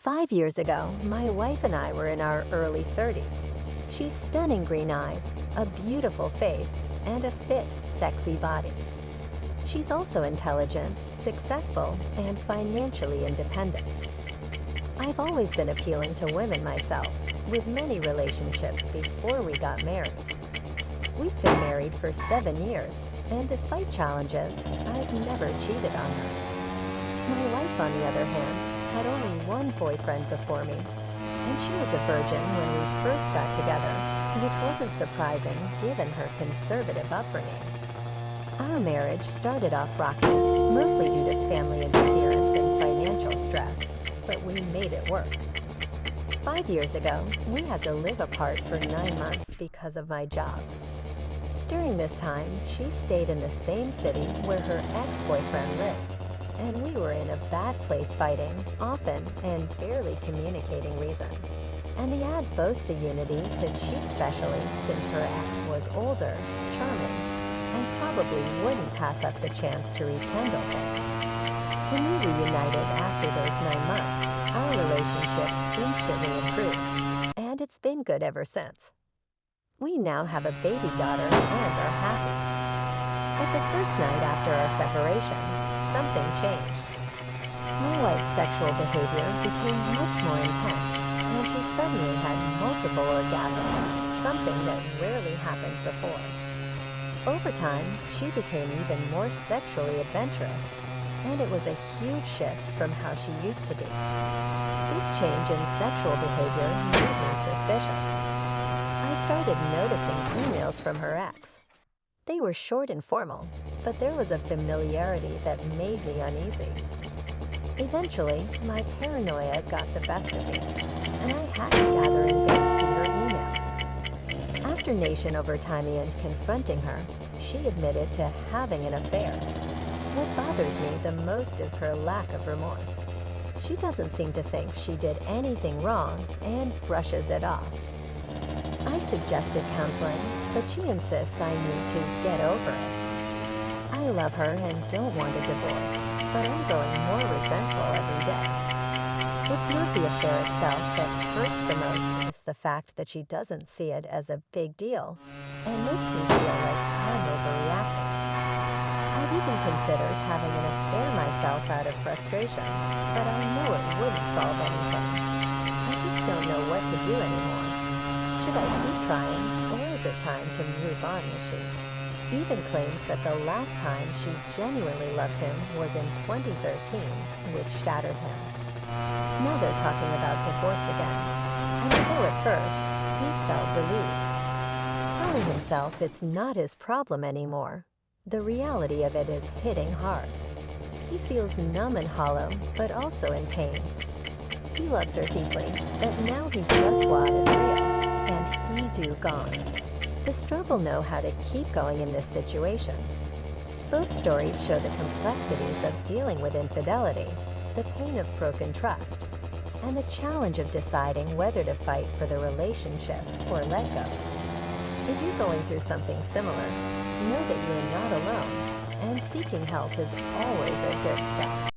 5 years ago, my wife and I were in our early 30s. She's stunning green eyes, a beautiful face, and a fit, sexy body. She's also intelligent, successful, and financially independent. I've always been appealing to women myself, with many relationships before we got married. We've been married for 7 years, and despite challenges, I've never cheated on her. My wife, on the other hand, had only one boyfriend before me, and she was a virgin when we first got together, which wasn't surprising given her conservative upbringing. Our marriage started off rocky, mostly due to family interference and financial stress, but we made it work. 5 years ago, we had to live apart for 9 months because of my job. During this time, she stayed in the same city where her ex-boyfriend lived, and we were in a bad place fighting, often, and barely communicating reason. And he had both the unity to cheat, especially since her ex was older, charming, and probably wouldn't pass up the chance to rekindle things. When we reunited after those 9 months, our relationship instantly improved, and it's been good ever since. We now have a baby daughter and are happy. But the first night after our separation, something changed. My wife's sexual behavior became much more intense, and she suddenly had multiple orgasms, something that rarely happened before. Over time, she became even more sexually adventurous, and it was a huge shift from how she used to be. This change in sexual behavior made me suspicious. I started noticing emails from her ex. They were short and formal, but there was a familiarity that made me uneasy. Eventually, my paranoia got the best of me, and I had to gather and speed her email. After nation over time and confronting her, she admitted to having an affair. What bothers me the most is her lack of remorse. She doesn't seem to think she did anything wrong and brushes it off. I suggested counseling, but she insists I need to get over it. I love her and don't want a divorce, but I'm growing more resentful every day. It's not the affair itself that hurts the most, it's the fact that she doesn't see it as a big deal and makes me feel like I'm overreacting. I've even considered having an affair myself out of frustration, but I know it wouldn't solve anything. I just don't know what to do anymore. Should I keep trying, or is it time to move on, is she? Even claims that the last time she genuinely loved him was in 2013, which shattered him. Now they're talking about divorce again, and although at first, he felt relieved. Telling himself it's not his problem anymore, the reality of it is hitting hard. He feels numb and hollow, but also in pain. He loves her deeply, but now he just what is real. And he do gone. The struggle know how to keep going in this situation. Both stories show the complexities of dealing with infidelity, the pain of broken trust, and the challenge of deciding whether to fight for the relationship or let go. If you're going through something similar, know that you're not alone, and seeking help is always a good step.